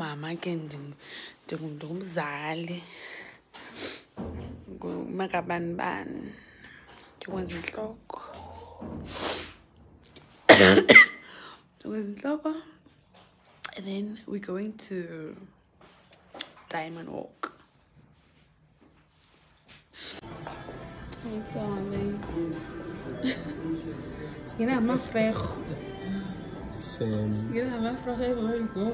ungumama ke ndingumzali makabani bani ndikwenza intloko and then we're going to Diamond Walk. Hey darling. Skin out my face. Same. Skin out my face. Where you go?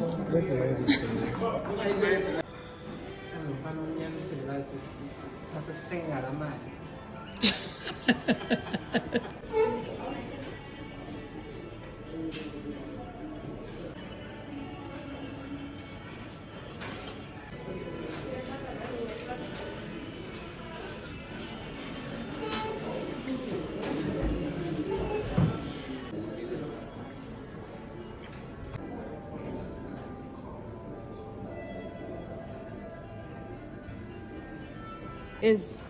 Is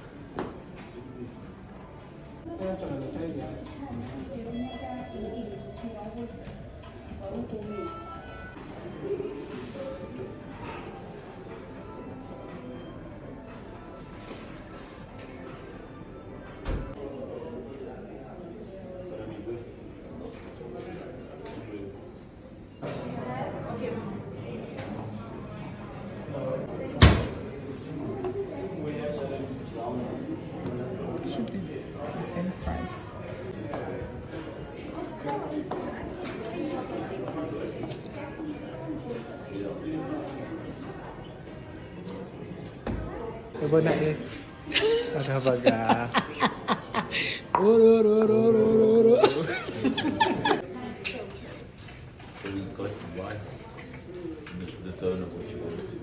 should be the same price. Coba naik. Ada baga. So we got what the tone of what you want to do.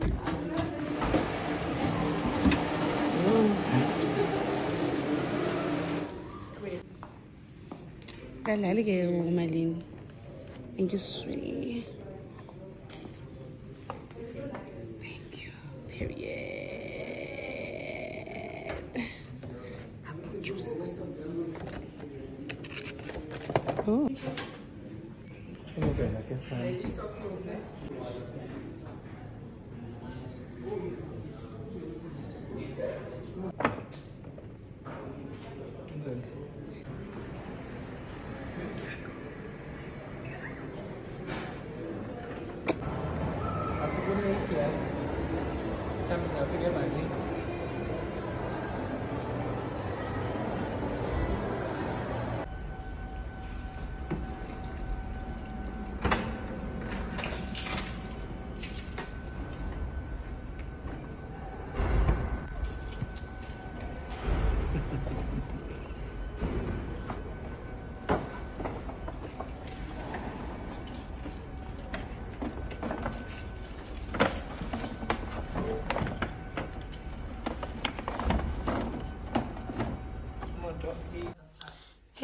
Thank you, sweetie. Thank you. Period. Apple juice. Oh. Ini kayak kesan. Aku pun naik ya. Kami nak pergi mana?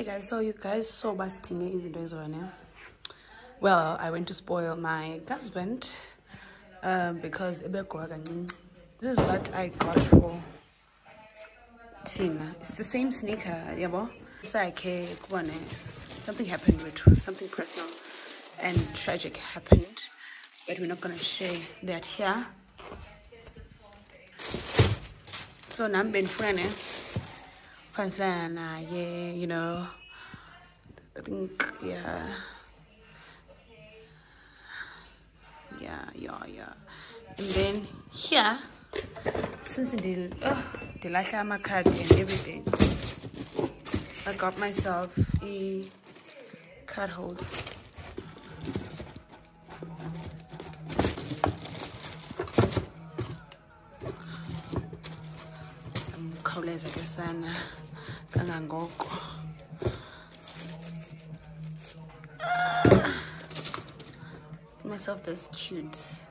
Hey guys, so you guys saw busting easy days on now. Well, I went to spoil my husband because this is what I got for Tina. It's the same sneaker, yabo. Something happened with something personal and tragic happened, but we're not gonna share that here. So now I'm being friendly. Yeah, you know, I think, yeah. And then here, since the my card and everything, I got myself a card holder. Some colors, I guess, and kangangoko. Myself this cute.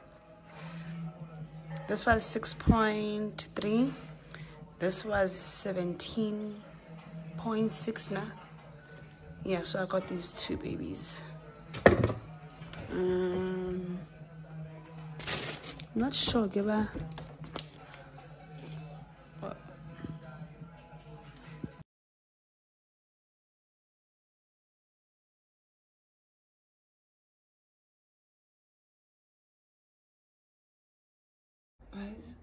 This was 6.3. This was 17.6 now. Yeah, so I got these two babies. Not sure, Giba. Guys,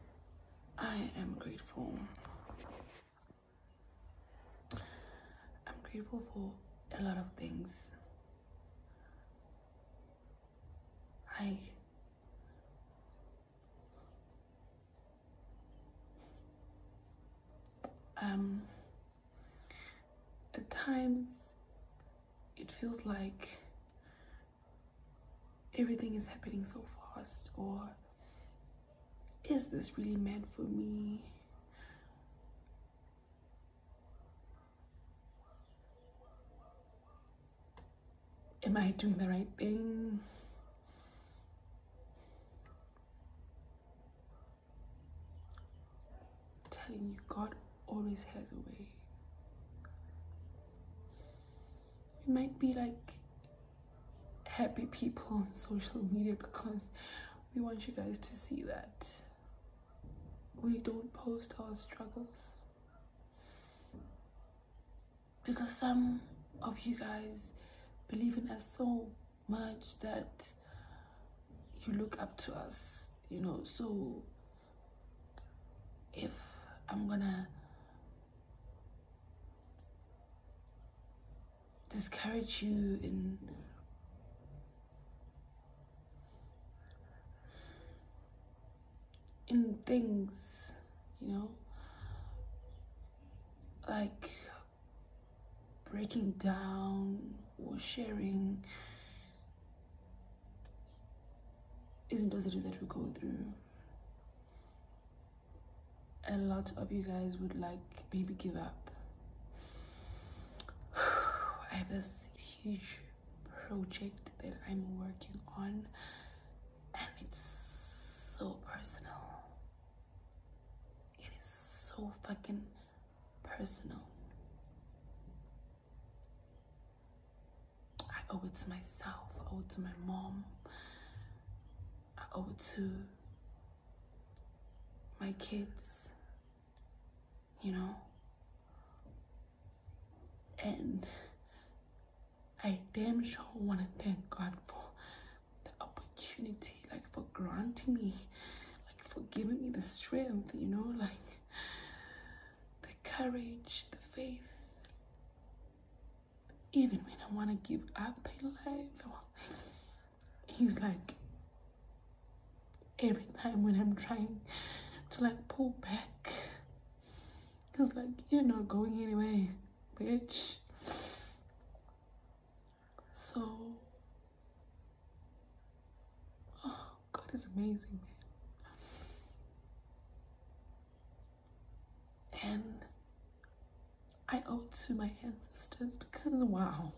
I am grateful. I'm grateful for a lot of things. At times it feels like everything is happening so fast, or is this really meant for me? Am I doing the right thing? I'm telling you, God always has a way. We might be like happy people on social media because we want you guys to see that we don't post our struggles, because some of you guys believe in us so much that you look up to us, you know. So if I'm gonna discourage you in things, you know, like breaking down or sharing, isn't those that we go through. A lot of you guys would like maybe give up. I have this huge project that I'm working on, and it's so personal. It is so fucking personal. I owe it to myself, I owe it to my mom, I owe it to my kids, you know. And I damn sure want to thank God for the opportunity, like for granting me, like for giving me the strength, you know, like the courage, the faith. Even when I want to give up in life, he's like, every time when I'm trying to like pull back, he's like, you're not going anywhere, bitch. So, oh, God is amazing, man. And I owe it to my ancestors because, wow.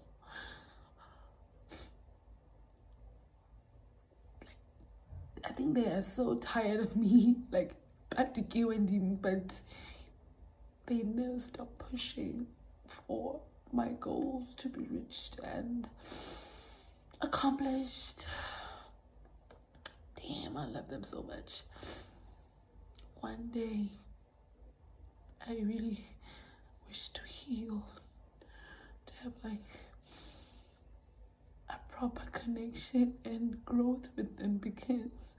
I think they are so tired of me, like, but they never stop pushing for my goals to be reached and accomplished. Damn, I love them so much. One day, I really wish to heal, to have like a proper connection and growth with them, because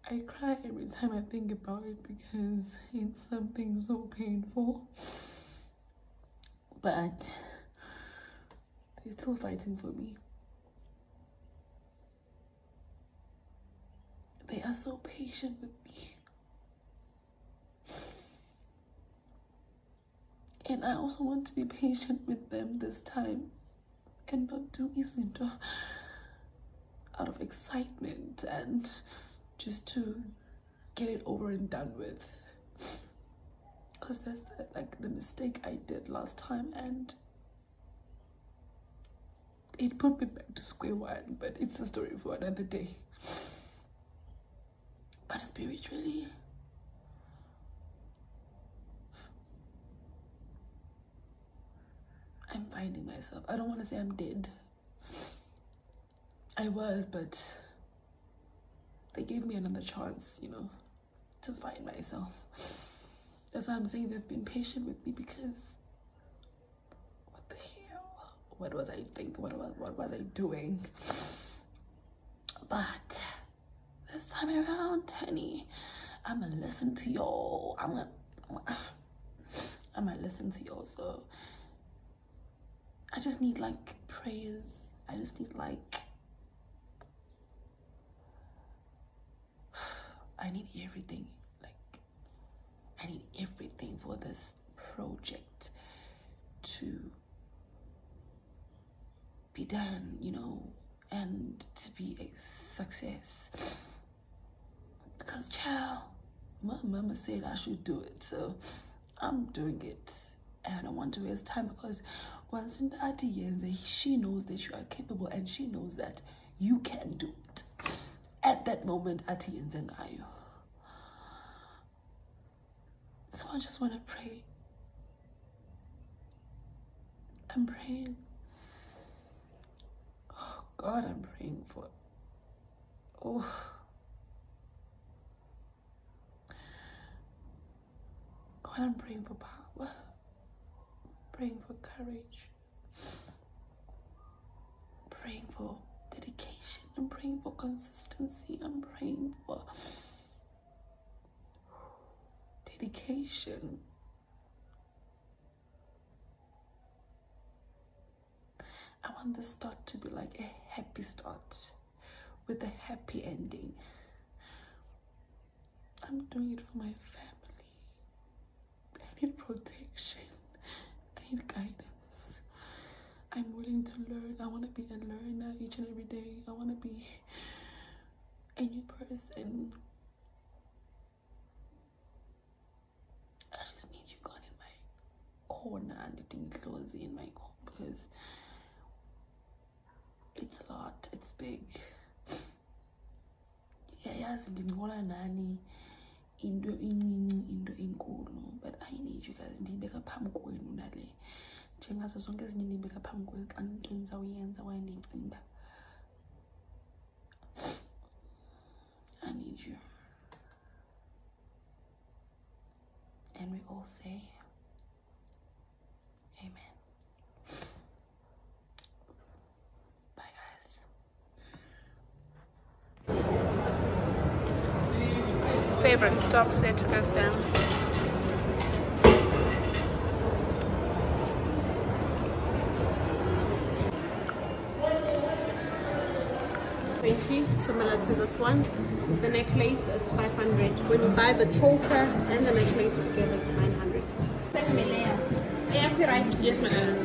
I cry every time I think about it, because it's something so painful. But they're still fighting for me. They are so patient with me. And I also want to be patient with them this time and not do Izinto out of excitement and just to get it over and done with. Because that's like the mistake I did last time, and it put me back to square one, but it's a story for another day. But spiritually, I'm finding myself. I don't want to say I'm dead. I was, but they gave me another chance, you know, to find myself. That's why I'm saying they've been patient with me, because what the hell? What was I thinking? What was I doing? But this time around, honey, I'm gonna listen to y'all. I'm gonna listen to y'all. So I just need like prayers. I just need like, I need everything. Like, I need everything for this project to be done, you know, and to be a success. Because, child, my mama said I should do it, so I'm doing it. And I don't want to waste time, because once in the she knows that you are capable, and she knows that you can do it. At that moment, so I just want to pray. I'm praying. Oh God, I'm praying for. Oh. God, I'm praying for power. Praying for courage. Praying for dedication. I'm praying for consistency. I'm praying for dedication. I want the start to be like a happy start with a happy ending. I'm doing it for my family. I need protection. I need guidance. I'm willing to learn. I want to be a learner each and every day. I want to be a new person. I just need you, God, in my corner, and the closely in my corner, because it's a lot. It's big. Yes, nani into incinci into enkulu, but I need you guys. Ndibeka phambi kwenu nale njengazo zonke ezinye ndibeka phambi kwenu xa into ndizawuyenza kwaye ndicinga. I need you. And we all say amen. Bye guys. Favorite stop set to go down. Similar to this one. The necklace, it's 500. When you buy the choker and the necklace together, it's 900. Yes, madam.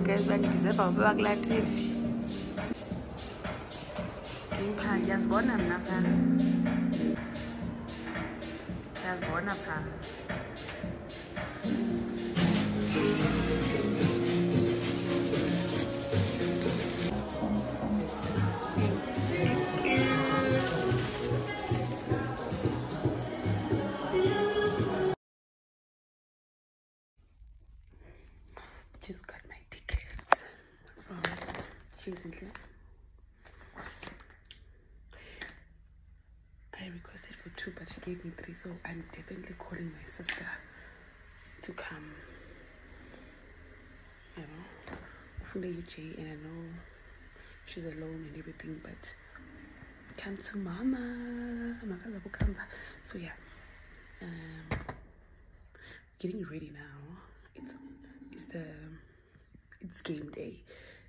Guys, but deserve our bag like TV. Just born enough. Just born enough. Just got my tickets from Zintle. I requested for 2, but she gave me 3, so I'm definitely calling my sister to come. You know, from the UJ, and I know she's alone and everything, but come to mama. So yeah, getting ready now. It's game day,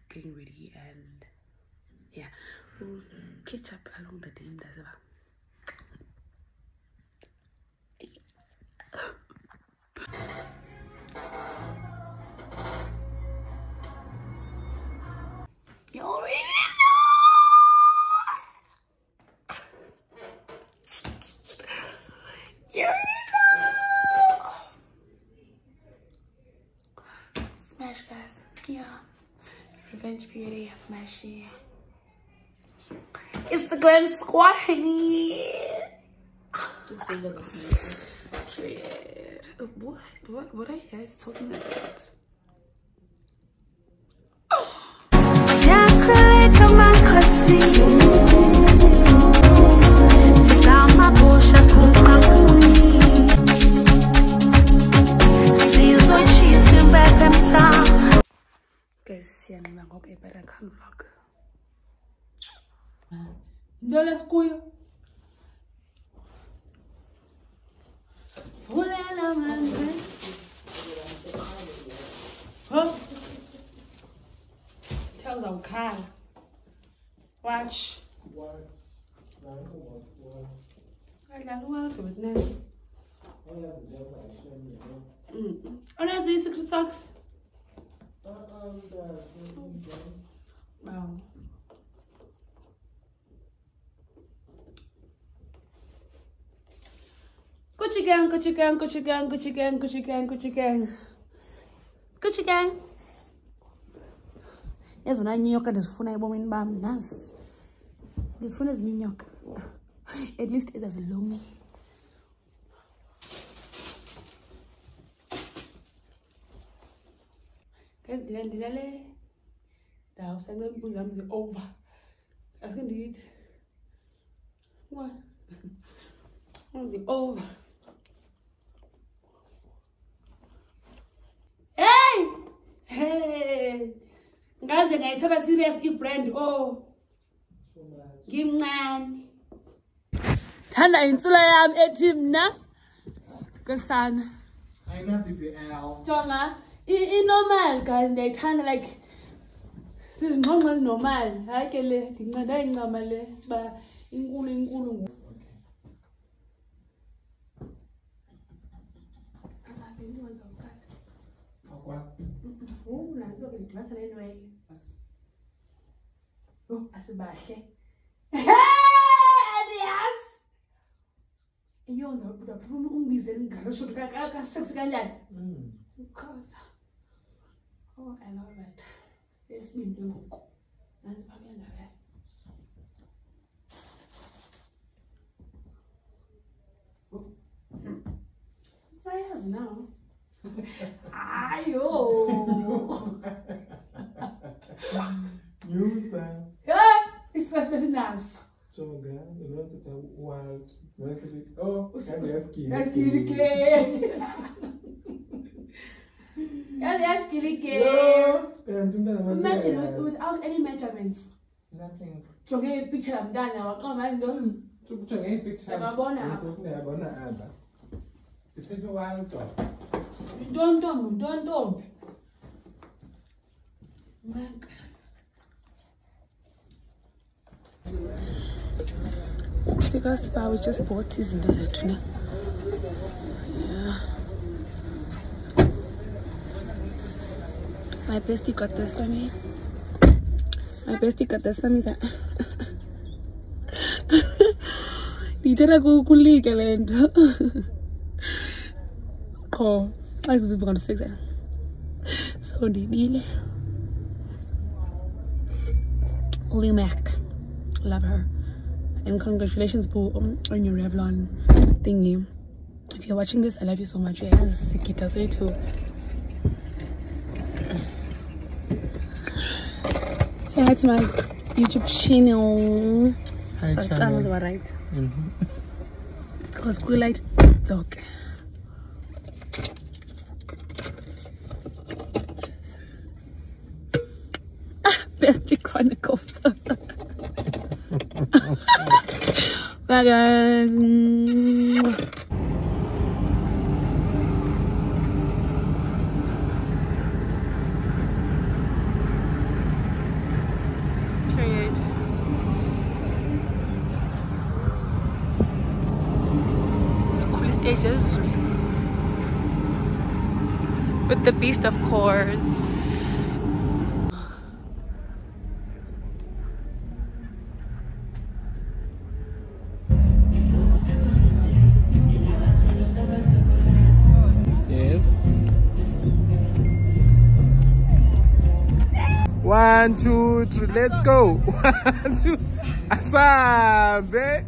getting ready, and yeah, we'll catch up along the day. beauty, Mashi. It's the Glam Squad, honey. Just say that. What are you guys talking about? Guys, okay, but I can't vlog. No, let's go. Tells our car. Watch. Oh, that's the secret socks. Wow. Gucci gang, Gucci gang, Gucci gang, Gucci gang, Gucci gang, Gucci gang. Gucci gang. Yes, when I knew you this phone I bomb bam nas. This phone is New York. At least it has a loamy. Guys, did I the house I'm going to put them over. I was going to eat. What? What's it over? Hey! Hey! Guys, I took a serious brand. Oh, give man. Tana insula yam etim na. Kasan. I know BBL. Jonga. Normal guys. They turn like. This is normal. I can let it. I don't normal. But ingulu. Oh, that's okay. That's anyway. Oh, that's a bad thing. Hey, yes. You know the problem is in Garosho Kaka 6 Ganyan. Oh, I love it. It's been the book. That's fucking love it. Sayas now. Ayo. You say. Yeah, it's trespassing. So again, you want to tell wild. Oh, that's killing. That's killing. Imagine without any measurements. Nothing. So get a picture I'm done now. Come on, don't. So put your picture. This is a wild dog. Don't. Because we just bought this into the tuna. Yeah. My bestie got this for me. Ditela kukulika lento. Qho xa isibizo ngo-6 so ndibile. Mac, love her, and congratulations on your Revlon thingy. If you're watching this, I love you so much. Yes, Sikita say too. Say hi to my YouTube channel. Hi channel. That was right. Because we like dog. Bestie Chronicles. Bye guys. School stages with the beast, of course. 1, 2, 3, let's go. 1, 2, asambe.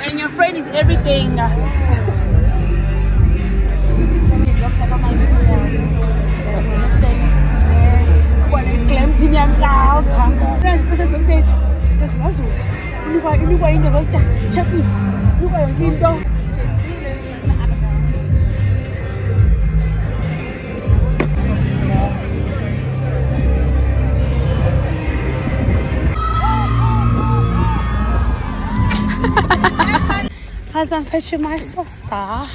And your friend is everything. As I'm fetching my sister.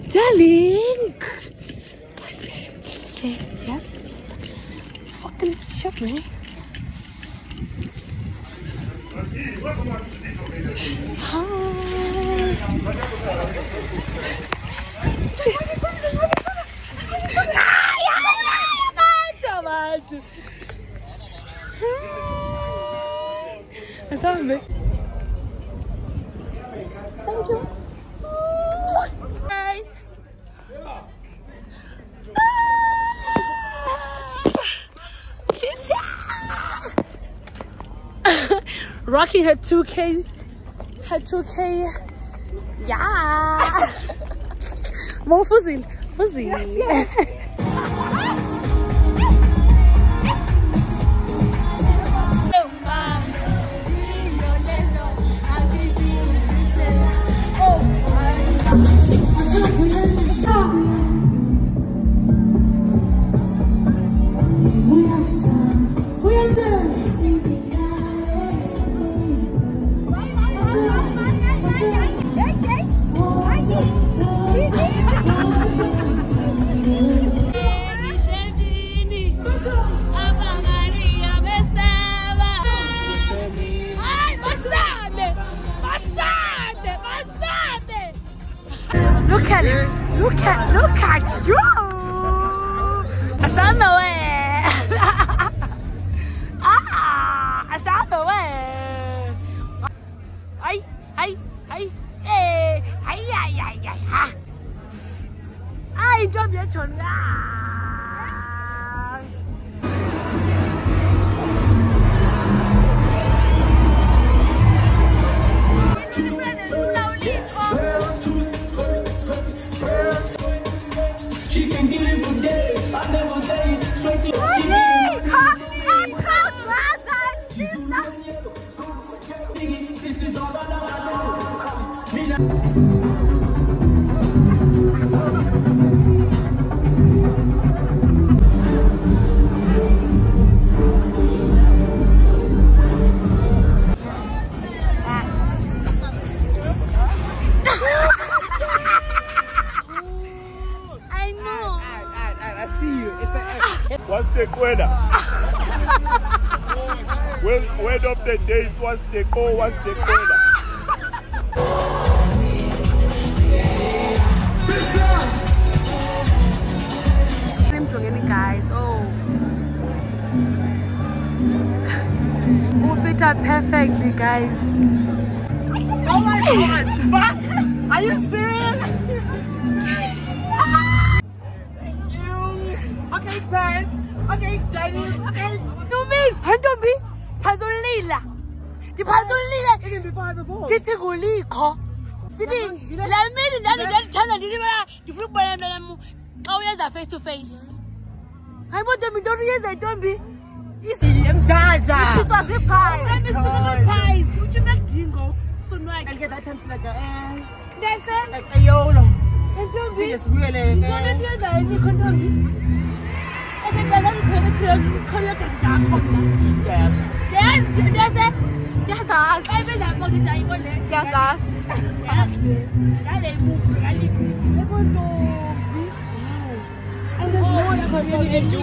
Darling! Yes. Fucking shit, man. Hi. Thank you. Guys. Rocking her 2K. Her 2K. Yeah. More fuzzy. Fuzzy. Yes. Look at it. Look at you. Asana we. Asana we. Ay. Ay, don't be chonga. What's the weather? Word of the day, what's the call, what's the weather? Guys, oh, fit up perfectly, guys. Oh my god, fuck! Are you serious? Thank you. Okay, pants. Okay, Jenny. Okay. You mean? Handle me? Pazolila. The Pazolila. Even before. Did you go leak? Did he? Let me tell the football. Oh, yes, face to face. I want them, don't yes, I don't be. I'm tired. This was a pie. I'm a pies. Would you make dingo? So no, I get that time like that's it. Like a YOLO. It's really. It's really. And there's more that can really do.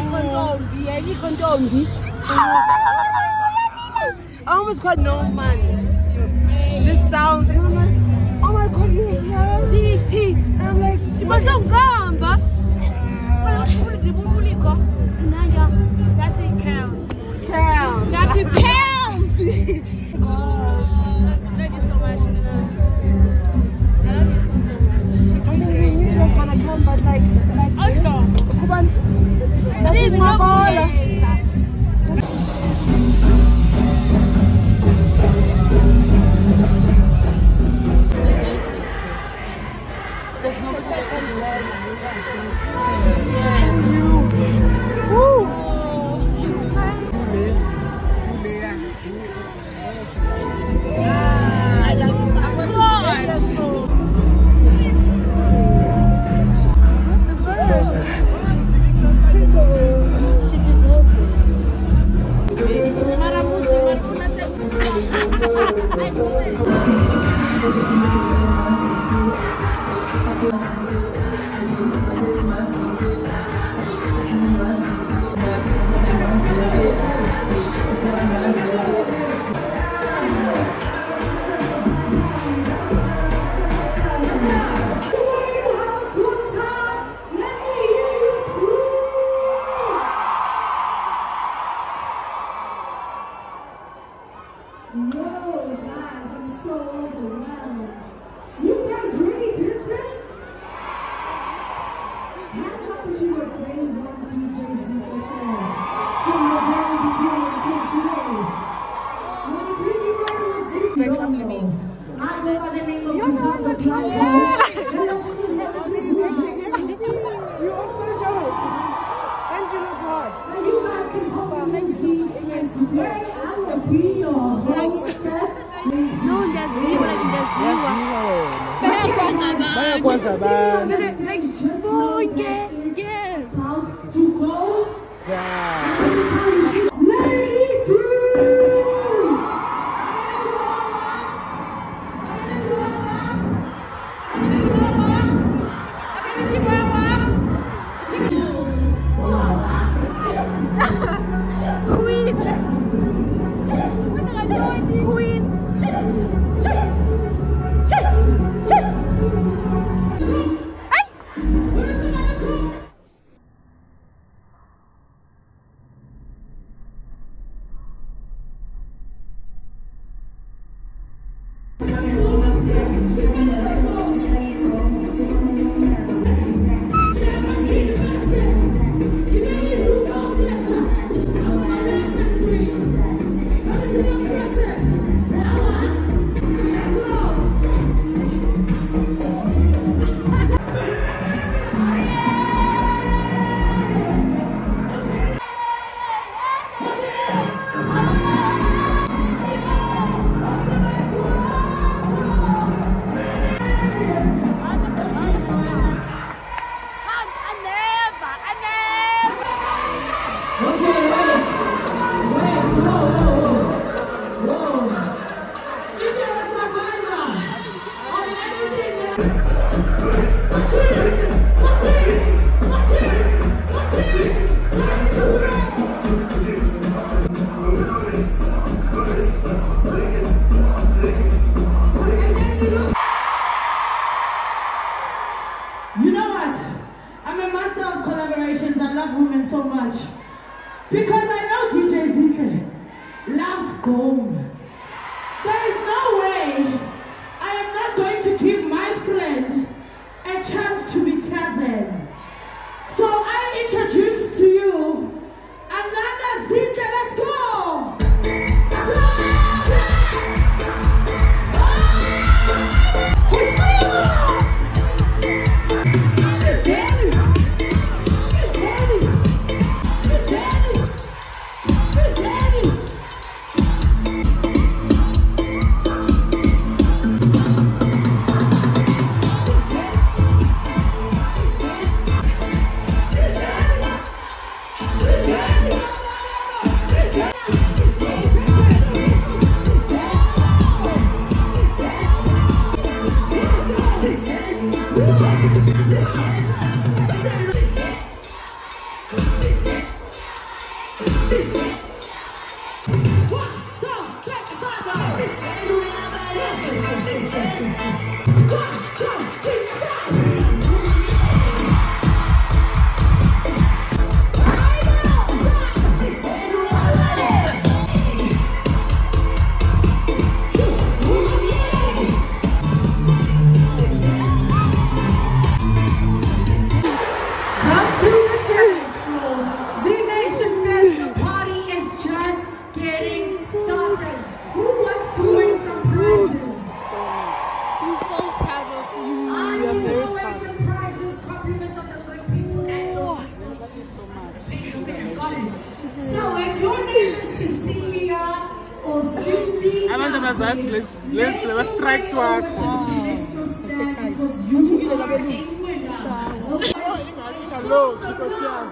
I almost got no money. This sound, and I'm like, oh my god, you're here. I'm like, you must have gone, but She deserves it. You know what? I'm a master of collaborations. I love women so much. Because I know DJ Zintle loves gold. There is no way I am not going to give my friend a chance to be Tarzan. So I introduce to you another Zintle. Let's go! Let's strike swag. Hello, Sebastian.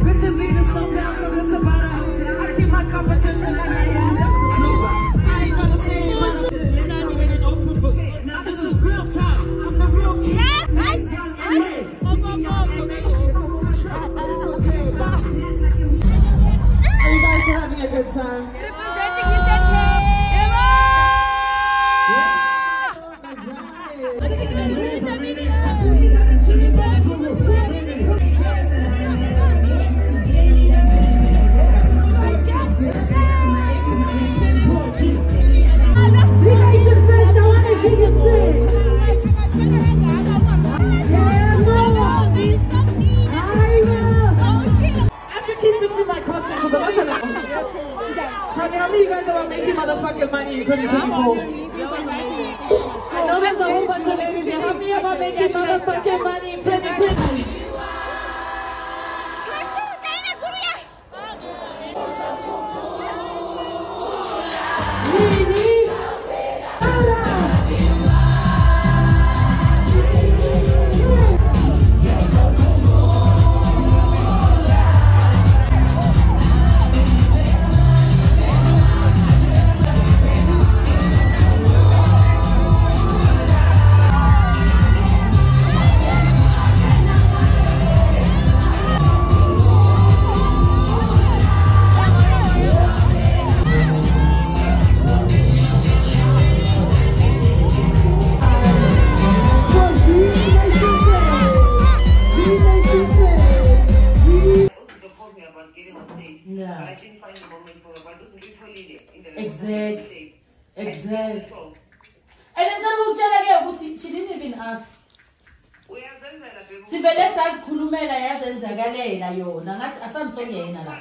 Bitches need to slow down because it's about a hotel. I keep my competition and I ain't I ain't gonna say it. Now this is real talk. I'm the real king. Are you guys having a good time? Zination first, I want to hear you sing. I have to keep fixing my costume because I'm not trying to. Tell me how many of you guys are making motherfucking money in 2024? I know there's a whole bunch of ladies here. How many of you are making motherfucking money in 2020? Exactly. And then she didn't even ask. Sivele sazikhulumela yazenzakalela yona ngathi asamsonye yena la.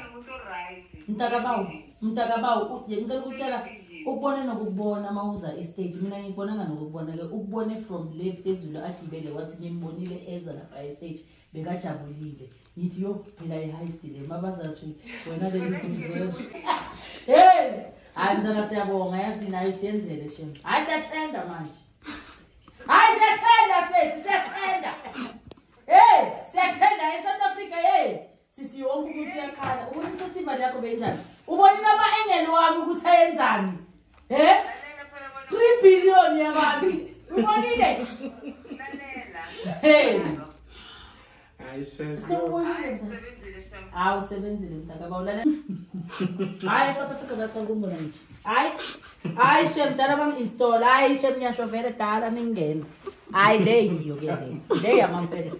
Mntakabawu ngicela ukutshela ukubone nokubona mawuza estage mina ngibonanga nokubona ke ukubone from le phezulu agibele wathi ngimbonile eza lapha estage bekajabulile ngithi yo phela ihigh le mabazaswi wena le izinto hey anzana siyabonga yazi nayo siyenzele shem hayi siyathenda manje hayi siyathenda siyathenda hey siyathenda eSouth Africa hey sisi wonke umuntu uyakhala ubona ifestival yakho benjani ubona noma engene wami ukuthi ayenzani 3 billion yabantu ubonile hey awusebenzile mntakabawulana hayi South Africa bathanga umbona nje hayi shem dala bang install hayi shem nyasho vele dala ningena hayi le yiyo ke le yamampela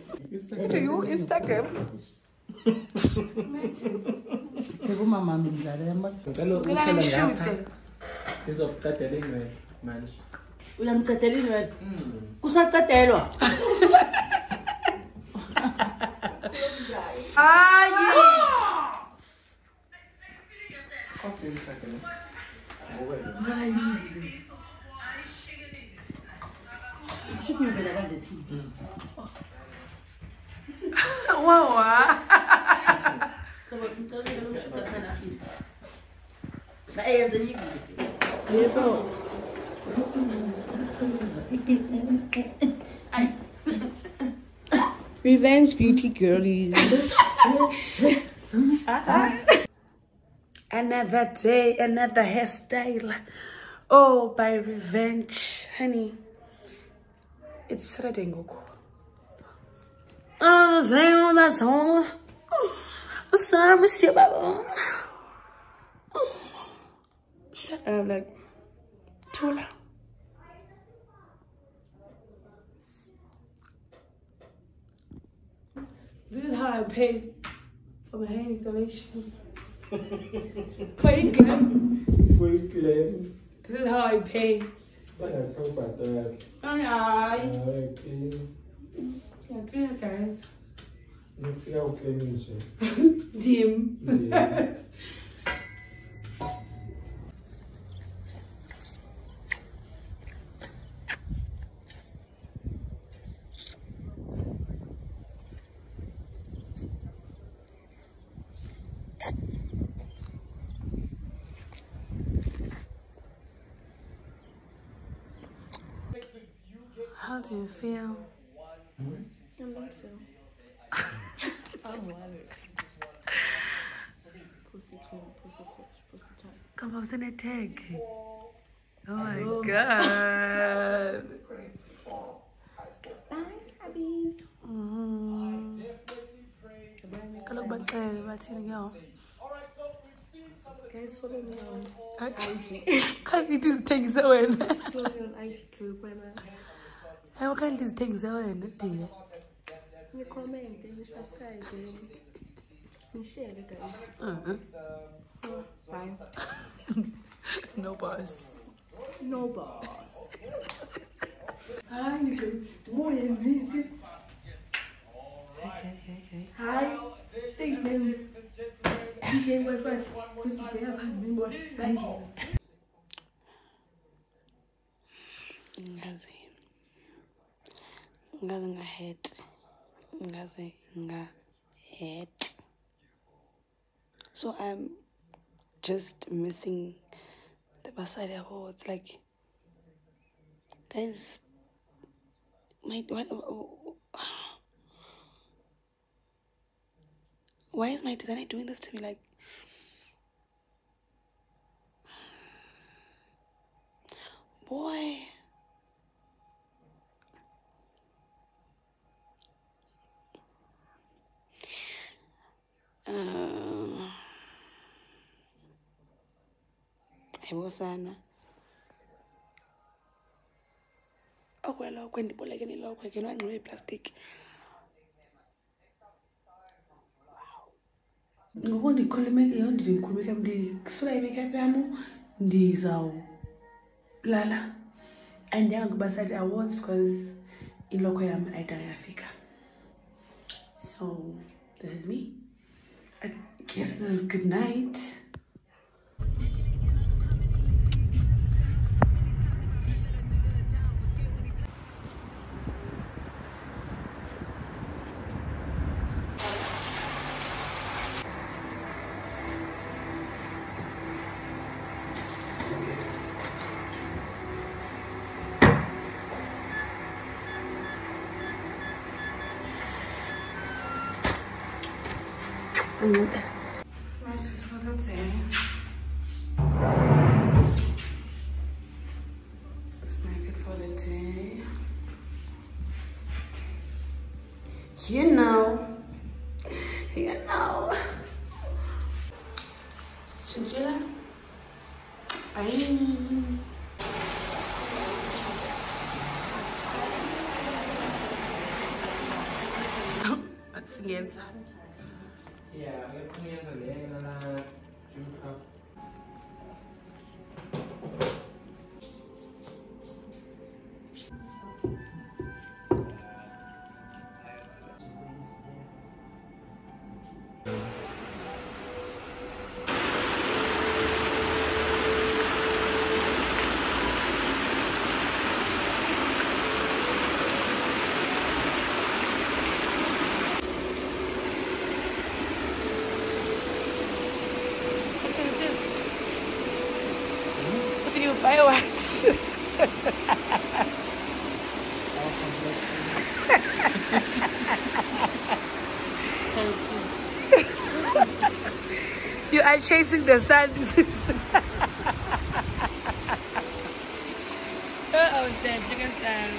to you Instagram sekumama mzala yamba ngicela ukuhlela ngapha izokuqedela inwele manje uyamqedela inwele kusaqedelwa Ay! Wow! Revenge beauty girlies. Another day, another hairstyle. Oh, by revenge, honey. It's Saturday, Ngoku. Oh, that's all. Sorry, Monsieur Baba. Shut up, like, Tula. This is how I pay for my hair installation. For you claim. This is how I pay. Alright. Yeah, guys. Team. How do you feel? I don't feel. I'm worried. Pussy twin, pussy fish, pussy twin. Come on, send a tag. Oh my god. Thanks, hubbies. Guys, follow me on IG. Can't you just take so in? Follow me on IG, Kwaaiman. How can these things so in? You comment, you subscribe, you share it, guys. Bye. No boss. No boss. Hi, because more than this. Hi, stage name. DJ Wi-Fi. Who's DJ? I can't remember. Thank you. So I'm just missing the Basari Awards. Like, guys, why is my designer doing this to me? Like, boy. Sana. Oh, well, when the ball again, I can run plastic. Wow. The column, didn't come the soy make up Lala. And then Basari Awards because in Lokoyam I die Africa. So this is me. I guess this is good night. Life for the day. Snack it for the day. You know. Chinchilla. Bye. Again. Yeah, I'm going to By what? You are chasing the sun. Oh, Sam, chicken stand.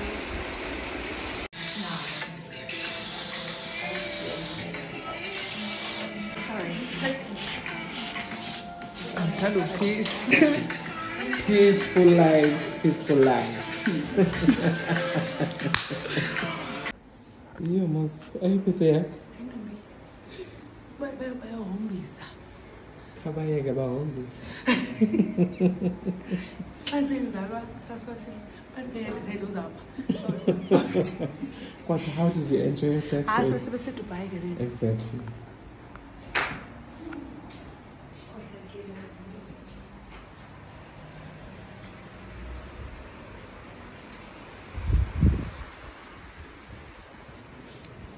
Hello, peace. Peaceful life, peaceful life. You almost, are you there? Kabayega ba hombis. What? How did you enjoy your birthday? Exactly.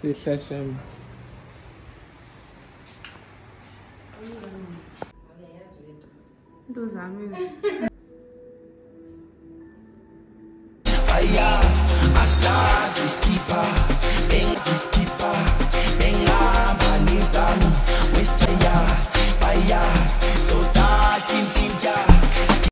See, Shashem. Those are me. Aya, asa, skipper, skipper.